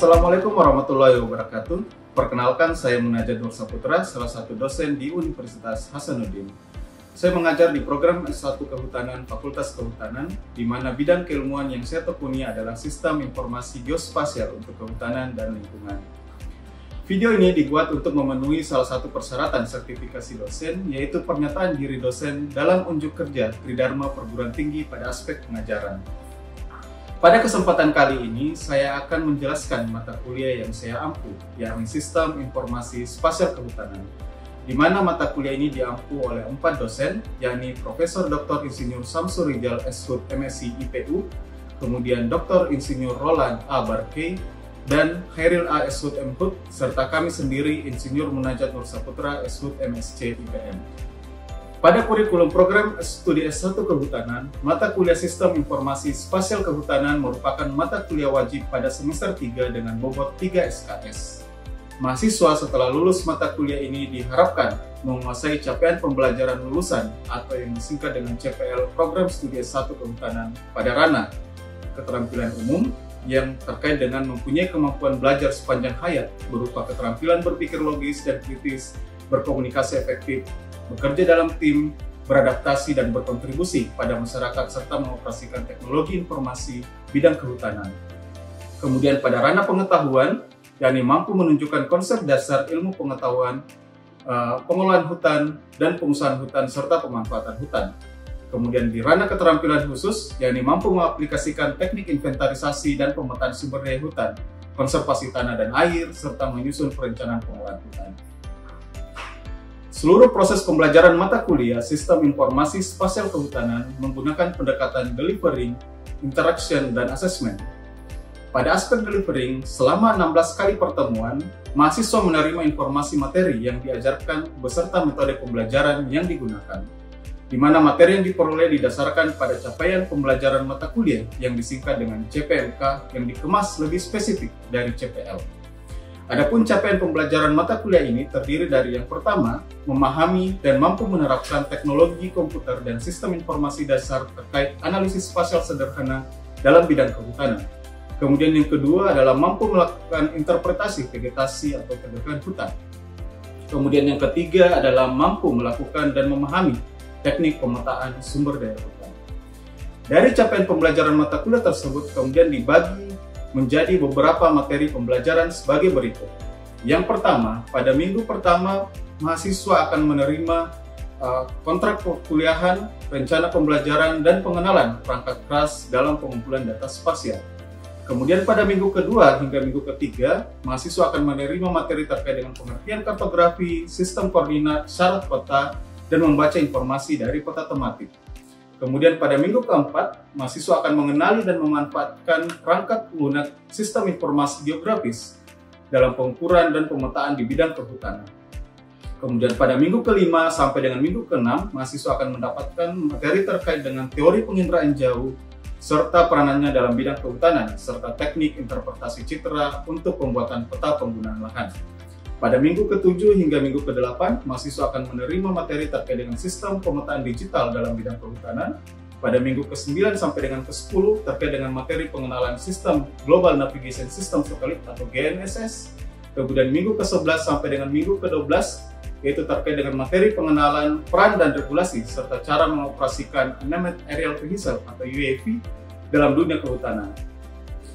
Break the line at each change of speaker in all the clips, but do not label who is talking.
Assalamualaikum warahmatullahi wabarakatuh. Perkenalkan, saya Munajat Nur Saputra, salah satu dosen di Universitas Hasanuddin. Saya mengajar di program S1 Kehutanan Fakultas Kehutanan, di mana bidang keilmuan yang saya tekuni adalah Sistem Informasi Geospasial untuk Kehutanan dan Lingkungan. Video ini dibuat untuk memenuhi salah satu persyaratan sertifikasi dosen, yaitu pernyataan diri dosen dalam unjuk kerja Tridharma Perguruan Tinggi pada aspek pengajaran. Pada kesempatan kali ini, saya akan menjelaskan mata kuliah yang saya ampu, yakni Sistem Informasi Spasial Kehutanan, di mana mata kuliah ini diampu oleh 4 dosen, yakni Profesor Dr. Insinyur Samsur Rijal SHUT MSc IPU, kemudian Dr. Insinyur Roland A. Barkey, dan Khairil A. SHUT MHUT, serta kami sendiri Insinyur Munajat Nur Saputra SHUT MSc IPM. Pada kurikulum program studi S1 Kehutanan, mata kuliah Sistem Informasi Spasial Kehutanan merupakan mata kuliah wajib pada semester 3 dengan bobot 3 SKS. Mahasiswa setelah lulus mata kuliah ini diharapkan menguasai capaian pembelajaran lulusan atau yang disingkat dengan CPL Program Studi S1 Kehutanan pada ranah keterampilan umum yang terkait dengan mempunyai kemampuan belajar sepanjang hayat berupa keterampilan berpikir logis dan kritis, berkomunikasi efektif, bekerja dalam tim, beradaptasi dan berkontribusi pada masyarakat serta mengoperasikan teknologi informasi bidang kehutanan. Kemudian pada ranah pengetahuan, yakni mampu menunjukkan konsep dasar ilmu pengetahuan, pengolahan hutan dan pengusahaan hutan serta pemanfaatan hutan. Kemudian di ranah keterampilan khusus, yakni mampu mengaplikasikan teknik inventarisasi dan pemetaan sumber daya hutan, konservasi tanah dan air serta menyusun perencanaan pengolahan hutan. Seluruh proses pembelajaran mata kuliah Sistem Informasi Spasial Kehutanan menggunakan pendekatan delivering, interaction, dan assessment. Pada aspek delivering, selama 16 kali pertemuan, mahasiswa menerima informasi materi yang diajarkan beserta metode pembelajaran yang digunakan, di mana materi yang diperoleh didasarkan pada capaian pembelajaran mata kuliah yang disingkat dengan CPMK yang dikemas lebih spesifik dari CPL. Adapun capaian pembelajaran mata kuliah ini terdiri dari yang pertama, memahami dan mampu menerapkan teknologi komputer dan sistem informasi dasar terkait analisis spasial sederhana dalam bidang kehutanan. Kemudian yang kedua adalah mampu melakukan interpretasi vegetasi atau kedekan hutan. Kemudian yang ketiga adalah mampu melakukan dan memahami teknik pemetaan sumber daya hutan. Dari capaian pembelajaran mata kuliah tersebut kemudian dibagi menjadi beberapa materi pembelajaran sebagai berikut. Yang pertama, pada minggu pertama, mahasiswa akan menerima kontrak perkuliahan, rencana pembelajaran, dan pengenalan perangkat keras dalam pengumpulan data spasial. Kemudian pada minggu kedua hingga minggu ketiga, mahasiswa akan menerima materi terkait dengan pengertian kartografi, sistem koordinat, syarat peta, dan membaca informasi dari peta tematik. Kemudian pada minggu keempat, mahasiswa akan mengenali dan memanfaatkan perangkat lunak sistem informasi geografis dalam pengukuran dan pemetaan di bidang kehutanan. Kemudian pada minggu kelima sampai dengan minggu keenam, mahasiswa akan mendapatkan materi terkait dengan teori penginderaan jauh, serta peranannya dalam bidang kehutanan, serta teknik interpretasi citra untuk pembuatan peta penggunaan lahan. Pada minggu ke-7 hingga minggu ke-8, mahasiswa akan menerima materi terkait dengan sistem pemetaan digital dalam bidang kehutanan. Pada minggu ke-9 sampai dengan ke-10 terkait dengan materi pengenalan sistem Global Navigation System Satelit atau GNSS. Kemudian minggu ke-11 sampai dengan minggu ke-12 yaitu terkait dengan materi pengenalan peran dan regulasi serta cara mengoperasikan Unmanned Aerial Vehicle atau UAV dalam dunia kehutanan.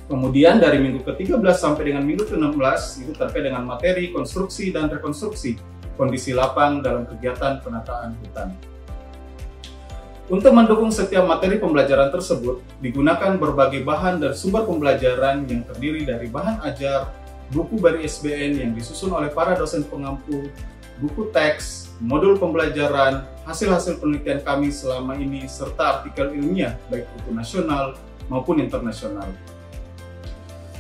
Kemudian dari minggu ke-13 sampai dengan minggu ke-16 itu terkait dengan materi konstruksi dan rekonstruksi kondisi lapang dalam kegiatan penataan hutan. Untuk mendukung setiap materi pembelajaran tersebut, digunakan berbagai bahan dan sumber pembelajaran yang terdiri dari bahan ajar, buku dari SBN yang disusun oleh para dosen pengampu, buku teks, modul pembelajaran, hasil-hasil penelitian kami selama ini, serta artikel ilmiah baik itu nasional maupun internasional.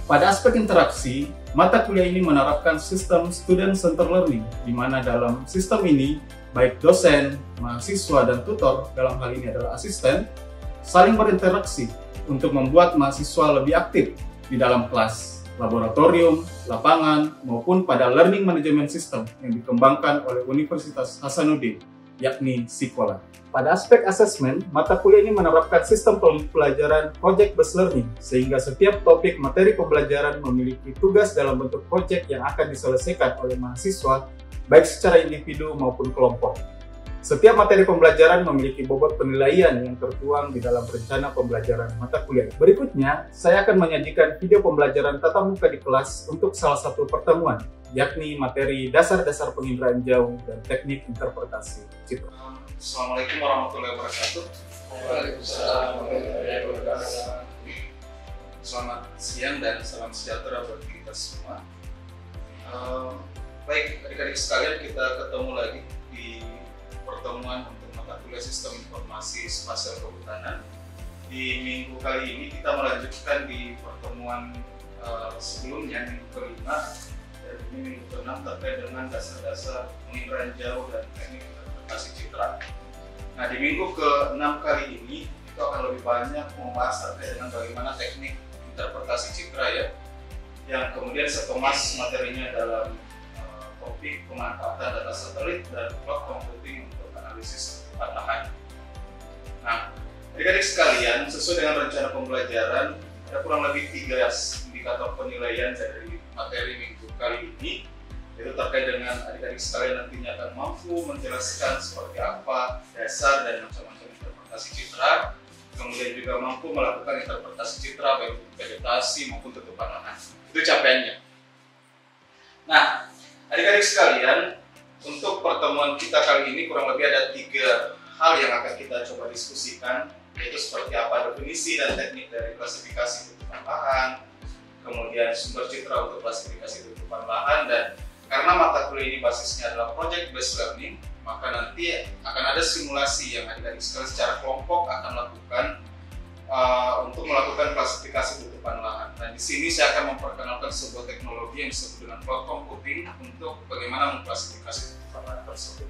Pada aspek interaksi, mata kuliah ini menerapkan sistem student center learning, di mana dalam sistem ini, baik dosen, mahasiswa, dan tutor, dalam hal ini adalah asisten, saling berinteraksi untuk membuat mahasiswa lebih aktif di dalam kelas, laboratorium, lapangan, maupun pada learning management system yang dikembangkan oleh Universitas Hasanuddin yakni Sekolah. Pada aspek asesmen, mata kuliah ini menerapkan sistem pembelajaran project-based learning, sehingga setiap topik materi pembelajaran memiliki tugas dalam bentuk project yang akan diselesaikan oleh mahasiswa, baik secara individu maupun kelompok. Setiap materi pembelajaran memiliki bobot penilaian yang tertuang di dalam rencana pembelajaran mata kuliah. Berikutnya, saya akan menyajikan video pembelajaran tatap muka di kelas untuk salah satu pertemuan, yakni materi dasar-dasar penginderaan jauh dan teknik interpretasi citra.
Assalamualaikum warahmatullahi wabarakatuh.
Waalaikumsalam warahmatullahi wabarakatuh.
Selamat siang dan salam sejahtera buat kita semua. Baik, adik-adik sekalian, kita ketemu lagi di pertemuan untuk mata kuliah Sistem Informasi Spasial Kehutanan. Di minggu kali ini kita melanjutkan di pertemuan sebelumnya, minggu kelima, dan ini minggu keenam terkait dengan dasar-dasar penginderaan jauh dan teknik interpretasi citra. Nah, di minggu ke-6 kali ini itu akan lebih banyak membahas terkait dengan bagaimana teknik interpretasi citra ya, yang kemudian saya kemas materinya dalam topik pemanfaatan data satelit dan cloud computing untuk analisis ketutupan lahan. Nah, adik-adik sekalian, sesuai dengan rencana pembelajaran, ada kurang lebih 3 indikator penilaian dari materi minggu kali ini, itu terkait dengan adik-adik sekalian nantinya akan mampu menjelaskan seperti apa dasar dan macam-macam interpretasi citra, kemudian juga mampu melakukan interpretasi citra baik vegetasi maupun tutupan lahan. Itu capaiannya. Nah, adik-adik sekalian, untuk pertemuan kita kali ini kurang lebih ada 3 hal yang akan kita coba diskusikan, yaitu seperti apa definisi dan teknik dari klasifikasi tutupan lahan, kemudian sumber citra untuk klasifikasi tutupan lahan, dan karena mata kuliah ini basisnya adalah project based learning, maka nanti akan ada simulasi yang adik-adik sekalian secara kelompok akan lakukan untuk melakukan klasifikasi tutupan lahan. Dan di sini saya akan memperkenalkan sebuah teknologi yang disebut dengan cloud computing untuk bagaimana mengklasifikasi tutupan lahan tersebut.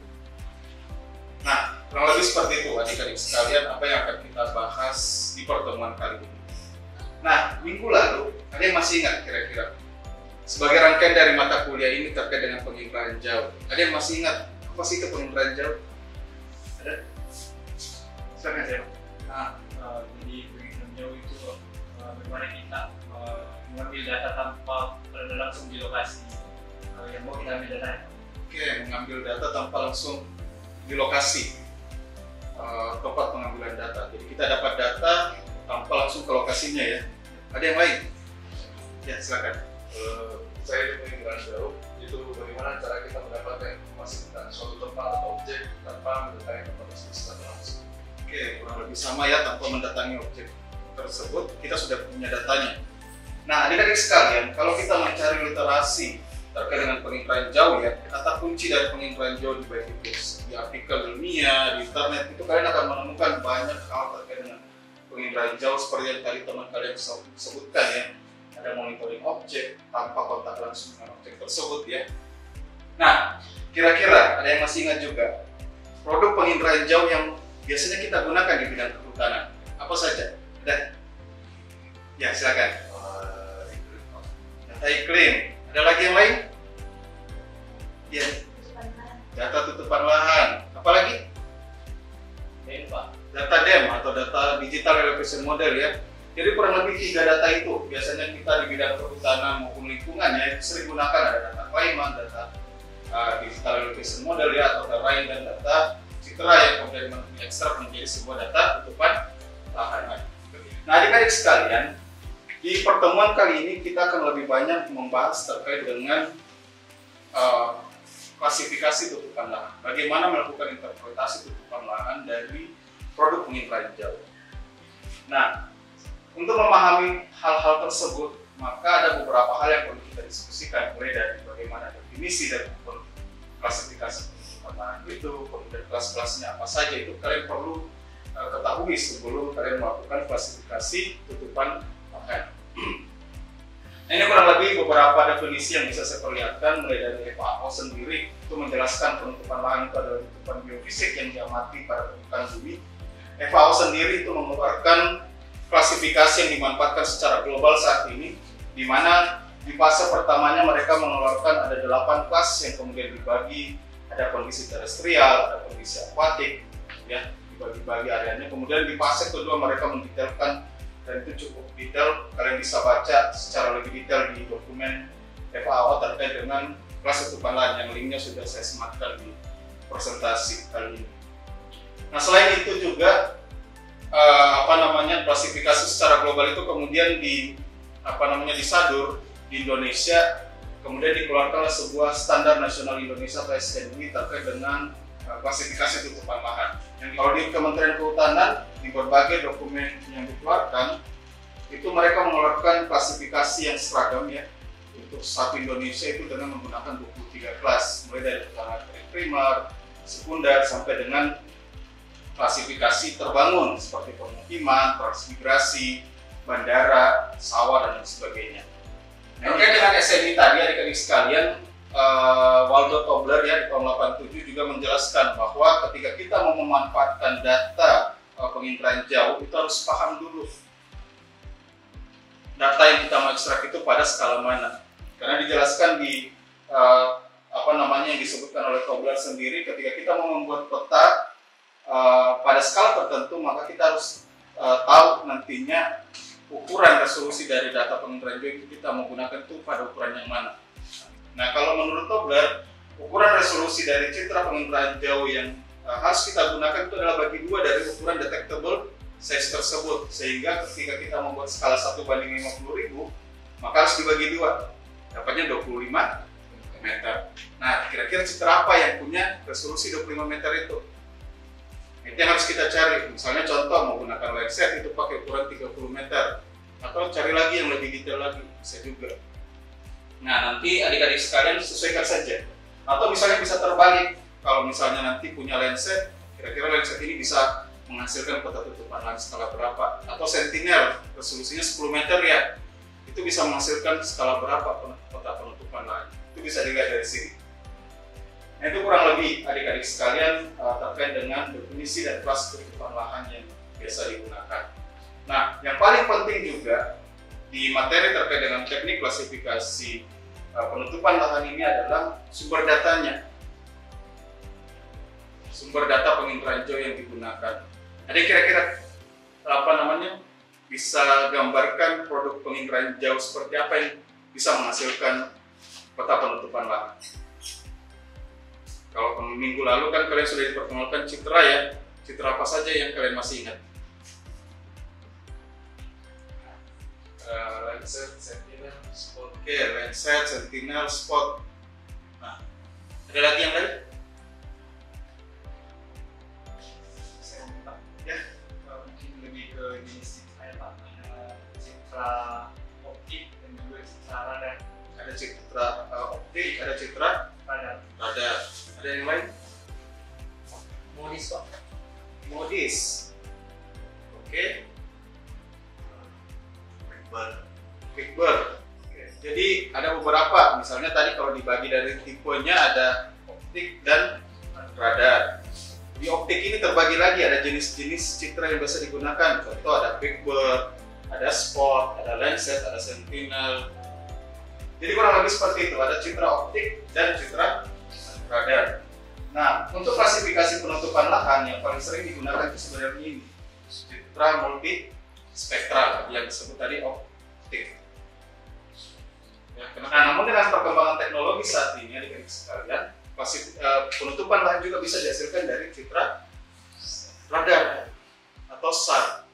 Nah, kurang lebih seperti itu adik-adik sekalian apa yang akan kita bahas di pertemuan kali ini. Nah, minggu lalu ada yang masih ingat kira-kira sebagai rangkaian dari mata kuliah ini terkait dengan penginderaan jauh. Ada yang masih ingat apa sih itu penginderaan jauh? Ada? Silakan saya.
Nah, jadi penginderaan jauh itu bagaimana kita mengambil data tanpa berada langsung di lokasi yang mau kita ambil datanya.
Oke, mengambil data tanpa langsung di lokasi tempat pengambilan data. Jadi kita dapat data tanpa langsung ke lokasinya ya. Ada yang lain? Ya, silakan.
Saya di penginderaan jauh itu bagaimana cara kita mendapatkan informasi tentang suatu tempat atau objek tanpa mendatangi tempat tersebut secara langsung.
Oke, kurang lebih sama ya, tanpa mendatangi objek tersebut kita sudah punya datanya. Nah, adik-adik sekalian, kalau kita mencari literasi terkait dengan penginderaan jauh ya, kata kunci dari penginderaan jauh di baik itu di artikel ilmiah, di internet, itu kalian akan menemukan banyak hal terkait dengan penginderaan jauh seperti yang tadi teman kalian sebutkan ya. Ada monitoring objek tanpa kontak langsung dengan objek tersebut ya. Nah, kira-kira ada yang masih ingat juga produk penginderaan jauh yang biasanya kita gunakan di bidang kehutanan apa saja? Ada? Ya, silakan. Data iklim. Ada lagi yang lain? Ya. Data tutupan lahan. Apa lagi? Data DEM atau data digital elevation model ya. Jadi kurang lebih 3 data itu biasanya kita di bidang kehutanan maupun lingkungan ya itu sering gunakan, ada data climate, data digital elevation model ya atau terrain, dan data citra yang kemudian diekstrak menjadi sebuah data tutupan lahan. Nah, adik-adik sekalian, di pertemuan kali ini kita akan lebih banyak membahas terkait dengan klasifikasi tutupan lahan. Bagaimana melakukan interpretasi tutupan lahan dari produk penginderaan jauh. Nah, untuk memahami hal-hal tersebut, maka ada beberapa hal yang perlu kita diskusikan, mulai dari bagaimana definisi dan klasifikasi tutupan lahan itu, kemudian kelas-kelasnya apa saja, itu kalian perlu ketahui sebelum kalian melakukan klasifikasi tutupan lahan. Nah, ini kurang lebih beberapa definisi yang bisa saya perlihatkan, mulai dari FAO sendiri itu menjelaskan penutupan lahan itu adalah tutupan geofisik yang diamati pada permukaan bumi. FAO sendiri itu mengeluarkan klasifikasi yang dimanfaatkan secara global saat ini, di mana di fase pertamanya mereka mengeluarkan ada 8 kelas yang kemudian dibagi ada kondisi terestrial, ada kondisi akuatik, ya, dibagi-bagi areanya. Kemudian di fase kedua mereka mendetailkan, dan itu cukup detail. Kalian bisa baca secara lebih detail di dokumen FAO terkait dengan kelas tutupan lahan yang linknya sudah saya sematkan di presentasi kali ini. Nah, selain itu juga klasifikasi secara global itu kemudian disadur di Indonesia, kemudian dikeluarkanlah sebuah standar nasional Indonesia atau SNI terkait dengan klasifikasi tutupan lahan. Yang kalau di Kementerian Kehutanan di berbagai dokumen yang dikeluarkan itu mereka mengeluarkan klasifikasi yang seragam ya untuk satu Indonesia itu dengan menggunakan 23 kelas, mulai dari hutan primer, sekunder sampai dengan klasifikasi terbangun seperti pemukiman, transmigrasi, bandara, sawah, dan sebagainya. Nah, terkait dengan SNI tadi adik-adik sekalian, Waldo Tobler ya di tahun 87 juga menjelaskan bahwa ketika kita mau memanfaatkan data penginderaan jauh itu harus paham dulu data yang kita mau ekstrak itu pada skala mana. Karena dijelaskan di yang disebutkan oleh Tobler sendiri, ketika kita mau membuat peta pada skala tertentu, maka kita harus tahu nantinya ukuran resolusi dari data penginderaan jauh itu kita mau gunakan itu pada ukuran yang mana. Nah, kalau menurut Tobler, ukuran resolusi dari citra penginderaan jauh yang harus kita gunakan itu adalah bagi dua dari ukuran detectable size tersebut, sehingga ketika kita membuat skala 1:50.000, maka harus dibagi dua, dapatnya 25 meter. Nah, kira-kira citra apa yang punya resolusi 25 meter itu? Itu yang harus kita cari. Misalnya contoh menggunakan Landsat itu pakai ukuran 30 meter, atau cari lagi yang lebih detail lagi, bisa juga. Nah, nanti adik-adik sekalian sesuaikan saja. Atau misalnya bisa terbalik, kalau misalnya nanti punya Landsat, kira-kira Landsat ini bisa menghasilkan peta tutupan lahan skala berapa, atau Sentinel resolusinya 10 meter ya, itu bisa menghasilkan skala berapa peta penutupan lahan. Itu bisa dilihat dari sini. Nah, itu kurang lebih adik-adik sekalian terkait dengan definisi dan kelas tutupan lahan yang biasa digunakan. Nah, yang paling penting juga di materi terkait dengan teknik klasifikasi penutupan lahan ini adalah sumber datanya. Sumber data penginderaan jauh yang digunakan. Ada kira-kira bisa gambarkan produk penginderaan jauh seperti apa yang bisa menghasilkan peta penutupan lahan. Kalau minggu lalu kan kalian sudah diperkenalkan citra ya, citra apa saja yang kalian masih ingat?
Landsat, Sentinel, Spot.
Oke, Landsat, Sentinel, Spot. Nah, ada lagi yang lain?
Mungkin lebih ke jenis citra Pak, citra optik dan juga citra radar.
Ada citra optik, ada citra
Radar.
Ada yang lain?
Modis Pak.
Modis. Oke. Quickburn. Jadi ada beberapa, misalnya tadi kalau dibagi dari tipenya ada optik dan radar. Di optik ini terbagi lagi, ada jenis-jenis citra yang biasa digunakan. Contoh ada Quickburn, ada Spot, ada Landsat, ada Sentinel. Jadi kurang lebih seperti itu, ada citra optik dan citra radar. Nah, untuk klasifikasi penutupan lahan yang paling sering digunakan itu sebenarnya ini, citra multispektral yang disebut tadi optik. Ya, nah, namun dengan perkembangan teknologi saat ini, adik-adik sekalian, penutupan lahan juga bisa dihasilkan dari citra radar atau SAR.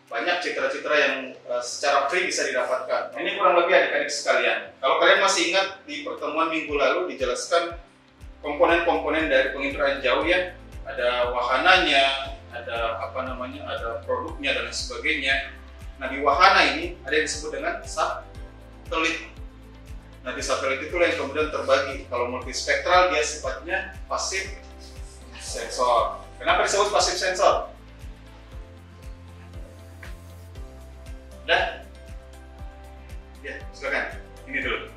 Banyak citra-citra yang secara free bisa didapatkan. Ini kurang lebih adik-adik sekalian. Kalau kalian masih ingat di pertemuan minggu lalu dijelaskan komponen-komponen dari penginderaan jauh ya, ada wahananya, ada ada produknya dan sebagainya. Nah, di wahana ini ada yang disebut dengan satelit. Nah, di satelit itulah yang kemudian terbagi. Kalau multispektral dia sifatnya pasif sensor. Kenapa disebut pasif sensor? Udah? Ya, silakan. Ini dulu.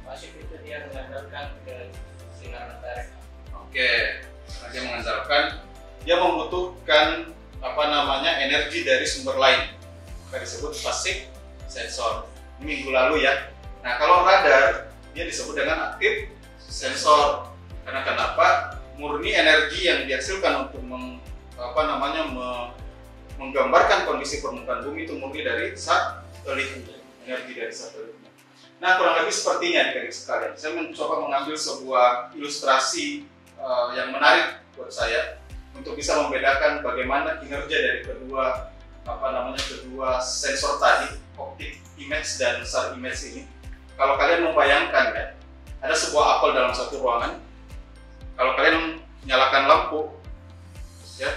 Pasif itu dia mengandalkan ke sinar matahari.
Oke, dia mengandalkan, dia membutuhkan energi dari sumber lain. Maka disebut pasif sensor. Ini minggu lalu ya. Nah, kalau radar dia disebut dengan aktif sensor. Karena kenapa? Murni energi yang dihasilkan untuk menggambarkan kondisi permukaan bumi itu murni dari satelit, energi dari satelitnya. Nah, kurang lebih sepertinya adik-adik sekalian. Saya mencoba mengambil sebuah ilustrasi yang menarik buat saya untuk bisa membedakan bagaimana kinerja dari kedua sensor tadi, optic image dan SAR image ini. Kalau kalian membayangkan ya, ada sebuah apel dalam satu ruangan. Kalau kalian nyalakan lampu, ya,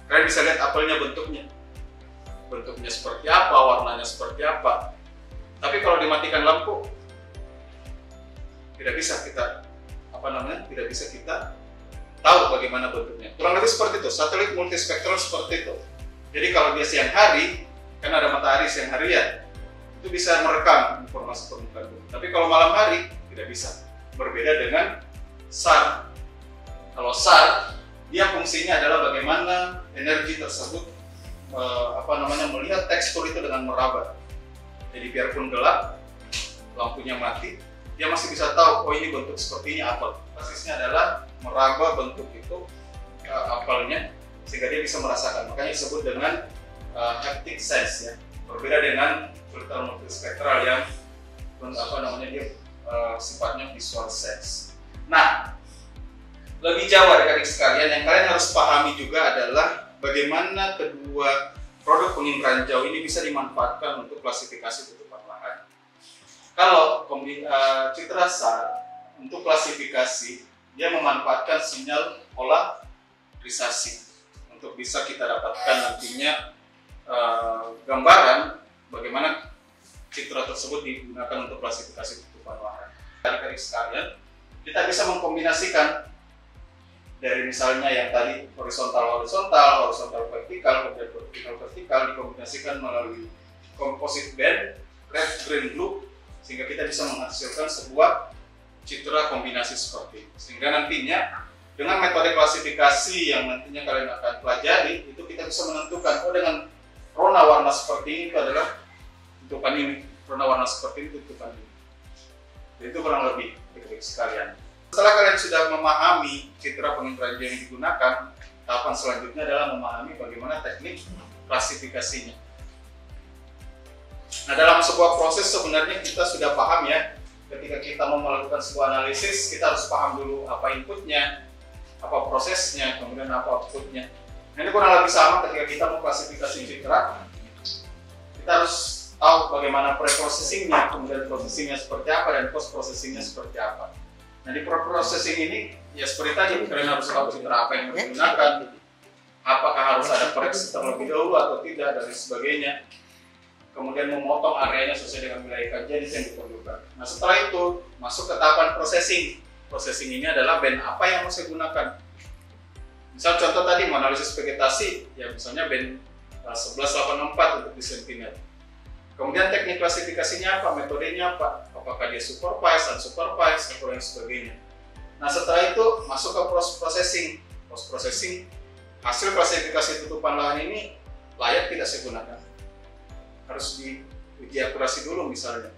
kalian bisa lihat apelnya bentuknya seperti apa, warnanya seperti apa. Tapi kalau dimatikan lampu, tidak bisa kita tahu bagaimana bentuknya. Kurang lebih seperti itu. Satelit multispektral seperti itu. Jadi kalau dia siang hari, kan ada matahari siang hari ya, itu bisa merekam informasi permukaan bumi. Tapi kalau malam hari tidak bisa. Berbeda dengan SAR. Kalau SAR, dia fungsinya adalah bagaimana energi tersebut melihat tekstur itu dengan meraba. Jadi biarpun gelap, lampunya mati, dia masih bisa tahu, oh ini bentuk seperti ini apel. Basisnya adalah meraba bentuk itu apelnya, sehingga dia bisa merasakan. Makanya disebut dengan haptic sense ya. Berbeda dengan filter multispektral yang sifatnya visual sense. Nah, lebih jauh adik-adik sekalian, yang kalian harus pahami juga adalah bagaimana kedua produk penginderaan jauh ini bisa dimanfaatkan untuk klasifikasi tutupan lahan. Kalau citra SAR untuk klasifikasi, dia memanfaatkan sinyal polarisasi untuk bisa kita dapatkan nantinya gambaran bagaimana citra tersebut digunakan untuk klasifikasi tutupan lahan. Adik-adik sekalian, kita bisa mengkombinasikan dari misalnya yang tadi horizontal vertikal, kemudian vertikal dikombinasikan melalui composite band, red, green, blue, sehingga kita bisa menghasilkan sebuah citra kombinasi seperti itu. Sehingga nantinya dengan metode klasifikasi yang nantinya kalian akan pelajari, itu kita bisa menentukan, oh dengan rona warna seperti ini itu adalah tutupan ini, rona warna seperti ini tutupan ini. Jadi itu kurang lebih adik-adik sekalian. Setelah kalian sudah memahami citra penginderaan jauh yang digunakan, tahapan selanjutnya adalah memahami bagaimana teknik klasifikasinya. Nah, dalam sebuah proses sebenarnya kita sudah paham ya, ketika kita mau melakukan sebuah analisis, kita harus paham dulu apa inputnya, apa prosesnya, kemudian apa outputnya. Nah, ini kurang lebih sama ketika kita mau klasifikasi citra. Kita harus tahu bagaimana pre-processingnya, kemudian processingnya seperti apa, dan post-processingnya seperti apa. Nah, di processing ini, ya seperti tadi, kalian harus tahu citra apa yang digunakan, apakah harus ada koreksi terlebih dahulu atau tidak, dan sebagainya. Kemudian memotong areanya sesuai dengan wilayah kajian yang diperlukan. Nah, setelah itu, masuk ke tahapan processing. Processing ini adalah band apa yang mau saya gunakan. Misal contoh tadi, analisis vegetasi, ya misalnya band 1184 untuk di Sentinel. Kemudian teknik klasifikasinya apa, metodenya apa, apakah dia supervised, unsupervised, atau yang sebagainya. Nah, setelah itu masuk ke processing. Post-processing, hasil klasifikasi tutupan lahan ini layak tidak saya gunakan. Harus diuji akurasi dulu misalnya,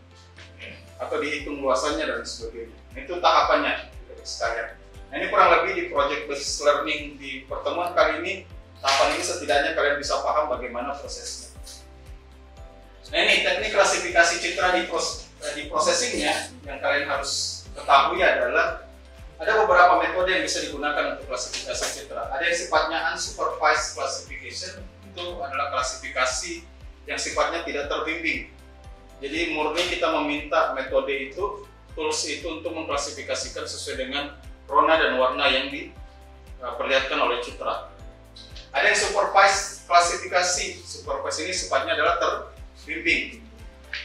atau dihitung luasannya dan sebagainya. Itu tahapannya, sekalian. Nah, ini kurang lebih di project based learning di pertemuan kali ini. Tahapan ini setidaknya kalian bisa paham bagaimana prosesnya. Nah, ini teknik klasifikasi citra di processingnya yang kalian harus ketahui adalah ada beberapa metode yang bisa digunakan untuk klasifikasi citra. Ada yang sifatnya unsupervised classification, itu adalah klasifikasi yang sifatnya tidak terbimbing. Jadi murni kita meminta metode itu, tools itu untuk mengklasifikasikan sesuai dengan rona dan warna yang diperlihatkan oleh citra. Ada yang supervised klasifikasi. Supervised ini sifatnya adalah terbimbing.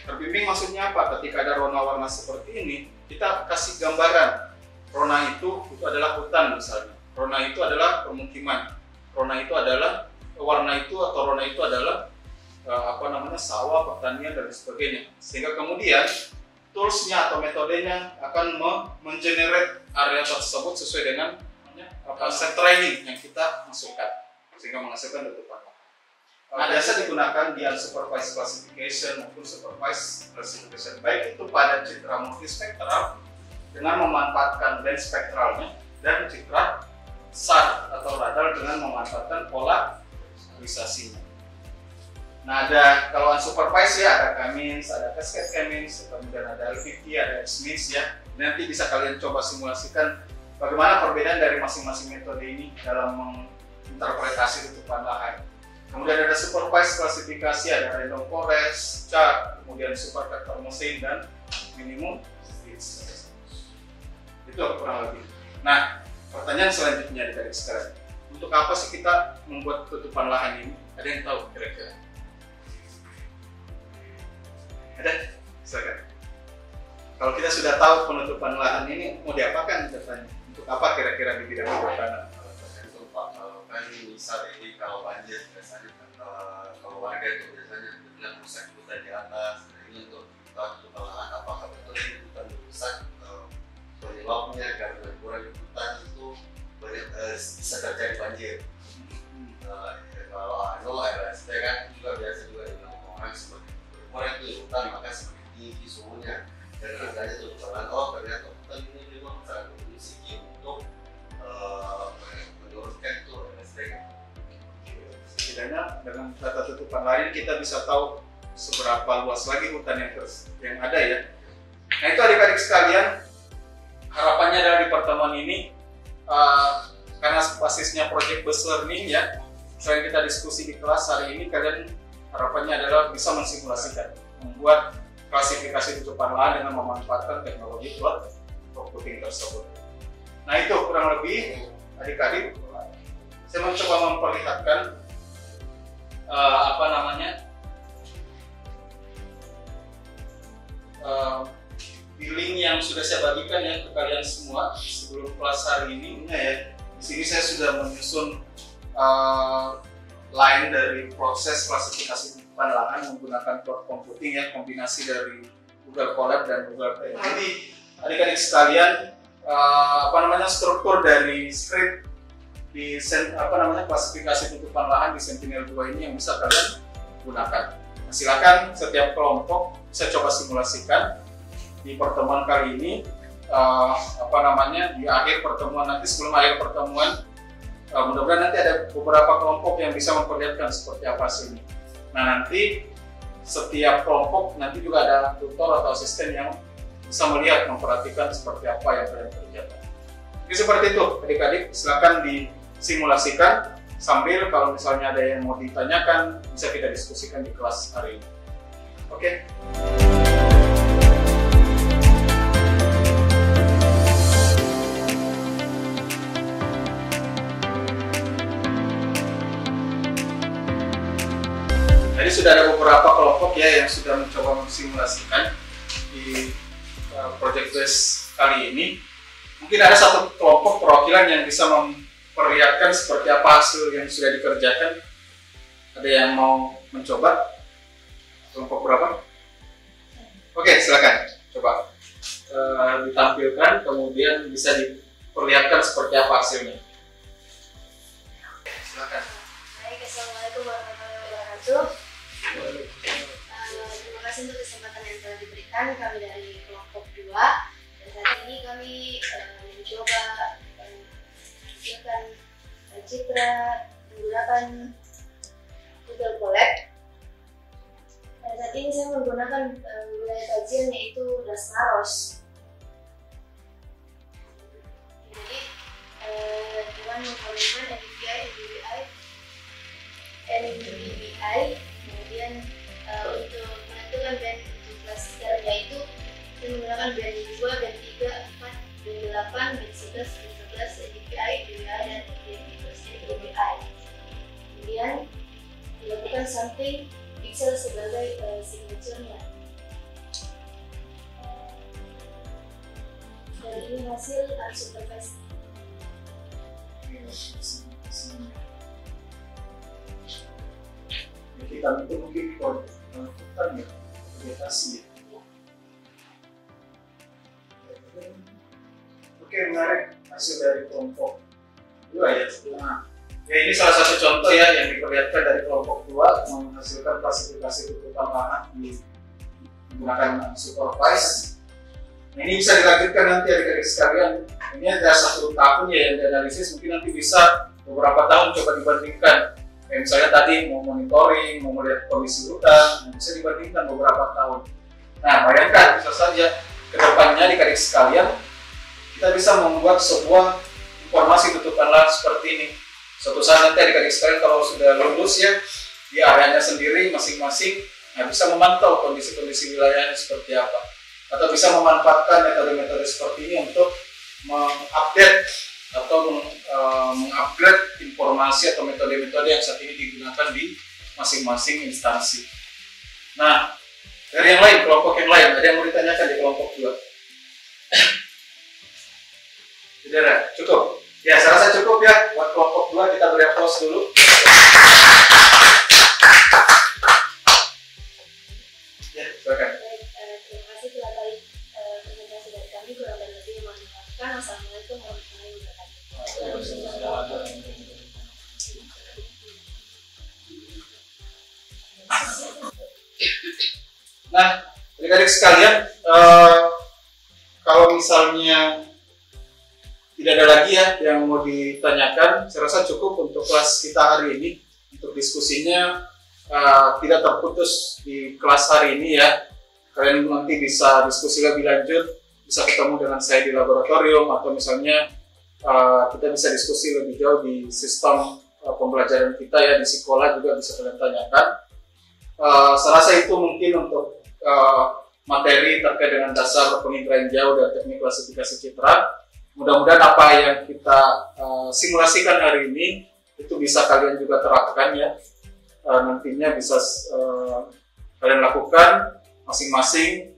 Terbimbing maksudnya apa? Ketika ada rona warna seperti ini, kita kasih gambaran. Rona itu adalah hutan misalnya. Rona itu adalah permukiman. Rona itu adalah warna itu atau rona itu adalah sawah, pertanian dan sebagainya. Sehingga kemudian toolsnya atau metodenya akan mengenerate area tersebut sesuai dengan set training yang kita masukkan, sehingga menghasilkan tutupan. Nah, biasa digunakan di unsupervised classification maupun supervised classification, baik itu pada citra multispektral dengan memanfaatkan band spektralnya, dan citra SAR atau radar dengan memanfaatkan polarisasinya. Nah, ada kalau unsupervised ya, ada K-means, ada cascade K-means, kemudian ada LVT, ada X-means ya. Nanti bisa kalian coba simulasikan bagaimana perbedaan dari masing-masing metode ini dalam menginterpretasi tutupan lahan. Kemudian ada supervised klasifikasi, ada random forest, chart, kemudian super vector machine, dan minimum stage. Itu kurang lebih. Nah, pertanyaan selanjutnya dari sekarang, untuk apa sih kita membuat tutupan lahan ini? Ada yang tahu kira-kira? Ada? Silakan. Kalau kita sudah tahu penutupan lahan ini mau diapakan datanya? Untuk apa kira-kira di bidang pertanian?
Tergantung Pak, kan misal ini kalau banjir biasanya kalau warga itu biasanya bilang rusak hutan di atas. Nah, ini untuk tutupan lahan, apakah betul ini hutan rusak? Penyebabnya karena kurang hutan itu bisa terjadi banjir. Kalau RST kan juga biasa juga dengan orang seperti berkurang itu hutan maka semakin tinggi suhunya, dan adanya tutupan lahan. Oh, ternyata hutan ini memang sangat berisiko untuk menurunkan itu RST.
Setidaknya dengan data tutupan lahan kita bisa tahu seberapa luas lagi hutan yang ada ya. Nah, itu adik-adik sekalian, harapannya dari pertemuan ini karena basisnya project based learning ya, selain kita diskusi di kelas hari ini, kalian harapannya adalah bisa mensimulasikan, membuat klasifikasi tutupan lahan dengan memanfaatkan teknologi cloud computing tersebut. Nah, itu kurang lebih adik-adik. Saya mencoba memperlihatkan di link yang sudah saya bagikan ya ke kalian semua sebelum kelas hari ini ya. Di sini saya sudah menyusun line dari proses klasifikasi tutupan lahan menggunakan cloud computing ya, kombinasi dari Google Colab dan Google Drive. Jadi adik-adik sekalian, struktur dari script di klasifikasi tutupan lahan di Sentinel-2 ini yang bisa kalian gunakan. Silakan setiap kelompok saya coba simulasikan di pertemuan kali ini. Di akhir pertemuan nanti, sebelum akhir pertemuan, mudah-mudahan nanti ada beberapa kelompok yang bisa memperlihatkan seperti apa hasilnya. Nah, nanti setiap kelompok nanti juga ada tutor atau asisten yang bisa melihat, memperhatikan seperti apa yang kalian kerjakan. Jadi seperti itu adik-adik, silakan disimulasikan sambil kalau misalnya ada yang mau ditanyakan bisa kita diskusikan di kelas hari ini. Oke. Jadi sudah ada beberapa kelompok ya yang sudah mencoba mensimulasikan di project base kali ini. Mungkin ada satu kelompok perwakilan yang bisa memperlihatkan seperti apa hasil yang sudah dikerjakan. Ada yang mau mencoba? Kelompok berapa? Oke, silakan coba ditampilkan, kemudian bisa diperlihatkan seperti apa hasilnya. Silakan.
Baik, assalamualaikum warahmatullahi wabarakatuh. Terima kasih untuk kesempatan yang telah diberikan kami dari kelompok 2. Dan saat ini kami mencoba menampilkan citra menggunakan Google Colab. Dan saat ini saya menggunakan wilayah kajian yaitu Dasmaros. Jadi dengan mengkombinasikan NDVI, kemudian untuk menentukan band untuk klasternya itu kita menggunakan band 2, band 3, 4, band 8, band 11, band 11, NDVI, DWI, dan NDVI. Kemudian dilakukan sampling pixel sebagai signature-nya. Dan ini hasil unsupervised.
Kita itu mungkin hutan ya, vegetasi ya. Oke, menarik hasil dari kelompok 2 ya. Nah, ya ini salah satu contoh ya yang diperlihatkan dari kelompok 2 menghasilkan klasifikasi tutupan lahan menggunakan unsupervised. Nah, ini bisa dilanjutkan nanti adik-adik sekalian. Ini ada 1 tahun ya yang dianalisis, mungkin nanti bisa beberapa tahun coba dibandingkan. Kayak misalnya tadi mau monitoring, mau melihat kondisi hutan, bisa dibandingkan beberapa tahun. Nah, bayangkan bisa saja ke depannya adik-adik sekalian kita bisa membuat sebuah informasi tutupan lahan seperti ini. Suatu saat nanti adik-adik sekalian kalau sudah lulus ya di areanya sendiri masing-masing, nah, bisa memantau kondisi-kondisi wilayahnya seperti apa, atau bisa memanfaatkan metode-metode seperti ini untuk mengupdate atau mengupgrade informasi atau metode-metode yang saat ini digunakan di masing-masing instansi. Nah, dari yang lain, kelompok yang lain, ada yang mau ditanyakan di kelompok 2? Saudara, cukup? Ya, saya rasa cukup ya. Buat kelompok 2 kita beri aplaus dulu. Ya, silakan.
Terima kasih telah balik presentasi dari kami, kurang dan lebih mohon dimaafkan. Assalamualaikum warahmatullahi wabarakatuh.
Nah, adik-adik sekalian, kalau misalnya tidak ada lagi ya yang mau ditanyakan, saya rasa cukup untuk kelas kita hari ini. Untuk diskusinya tidak terputus di kelas hari ini ya. Kalian nanti bisa diskusi lebih lanjut, bisa ketemu dengan saya di laboratorium, atau misalnya kita bisa diskusi lebih jauh di sistem pembelajaran kita ya, di sekolah juga bisa kalian tanyakan. Saya rasa itu mungkin untuk materi terkait dengan dasar penginderaan jauh dan teknik klasifikasi citra. Mudah-mudahan apa yang kita simulasikan hari ini itu bisa kalian juga terapkan ya. Nantinya bisa kalian lakukan masing-masing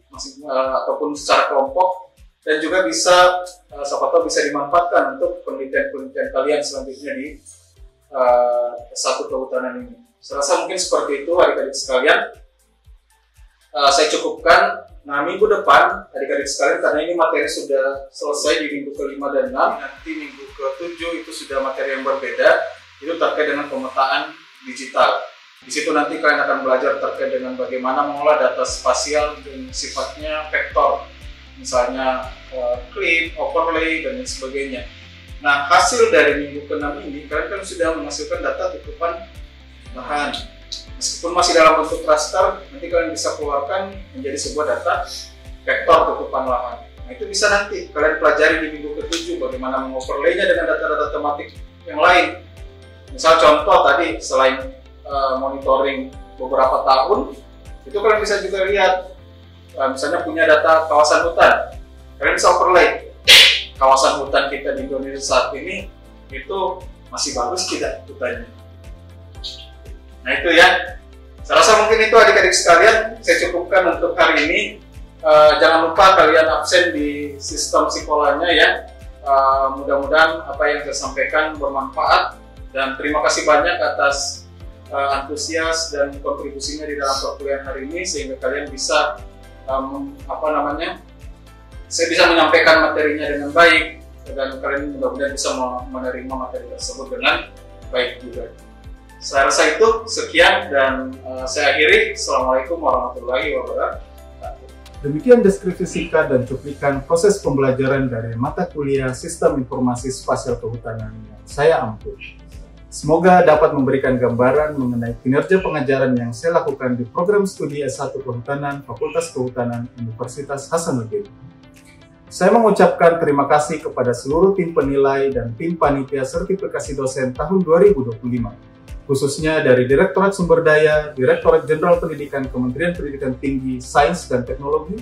ataupun secara kelompok, dan juga bisa siapa tahu bisa dimanfaatkan untuk penelitian-penelitian kalian selanjutnya di S1 Kehutanan ini. Saya rasa mungkin seperti itu adik-adik sekalian. Saya cukupkan. Nah, minggu depan adik-adik sekalian, karena ini materi sudah selesai di minggu ke-5 dan 6, nanti minggu ke-7 itu sudah materi yang berbeda, itu terkait dengan pemetaan digital. Di situ nanti kalian akan belajar terkait dengan bagaimana mengolah data spasial yang sifatnya vektor, misalnya clip, overlay, dan lain sebagainya. Nah, hasil dari minggu ke-6 ini, kalian kan sudah menghasilkan data tutupan lahan. Meskipun masih dalam bentuk raster, nanti kalian bisa keluarkan menjadi sebuah data vektor tutupan lahan. Nah, itu bisa nanti kalian pelajari di minggu ke-7 bagaimana mengoverlaynya dengan data-data tematik yang lain. Misal contoh tadi, selain monitoring beberapa tahun, itu kalian bisa juga lihat, misalnya punya data kawasan hutan, kalian bisa overlay kawasan hutan kita di Indonesia saat ini itu masih bagus tidak hutannya. Nah, itu ya. Saya rasa mungkin itu adik-adik sekalian, saya cukupkan untuk hari ini. Jangan lupa kalian absen di sistem sekolahnya ya. Mudah-mudahan apa yang saya sampaikan bermanfaat, dan terima kasih banyak atas antusias dan kontribusinya di dalam perkuliahan hari ini, sehingga kalian bisa saya bisa menyampaikan materinya dengan baik, dan kalian mudah-mudahan bisa menerima materi tersebut dengan baik juga. Saya rasa itu sekian, dan saya akhiri. Assalamualaikum warahmatullahi wabarakatuh.
Demikian deskripsi singkat dan cuplikan proses pembelajaran dari mata kuliah Sistem Informasi Spasial Kehutanan yang saya ampu. Semoga dapat memberikan gambaran mengenai kinerja pengajaran yang saya lakukan di program studi S1 Kehutanan Fakultas Kehutanan Universitas Hasanuddin. Saya mengucapkan terima kasih kepada seluruh tim penilai dan tim panitia sertifikasi dosen tahun 2025. Khususnya dari Direktorat Sumber Daya, Direktorat Jenderal Pendidikan Kementerian Pendidikan Tinggi, Sains, dan Teknologi.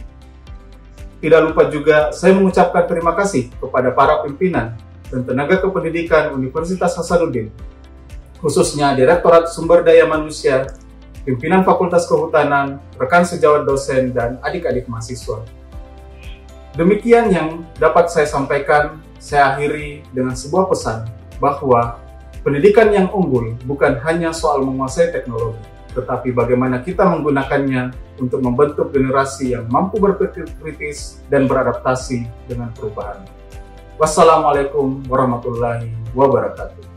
Tidak lupa juga saya mengucapkan terima kasih kepada para pimpinan dan tenaga kependidikan Universitas Hasanuddin, khususnya Direktorat Sumber Daya Manusia, pimpinan Fakultas Kehutanan, rekan sejawat dosen, dan adik-adik mahasiswa. Demikian yang dapat saya sampaikan. Saya akhiri dengan sebuah pesan bahwa pendidikan yang unggul bukan hanya soal menguasai teknologi, tetapi bagaimana kita menggunakannya untuk membentuk generasi yang mampu berpikir kritis dan beradaptasi dengan perubahan. Wassalamualaikum warahmatullahi wabarakatuh.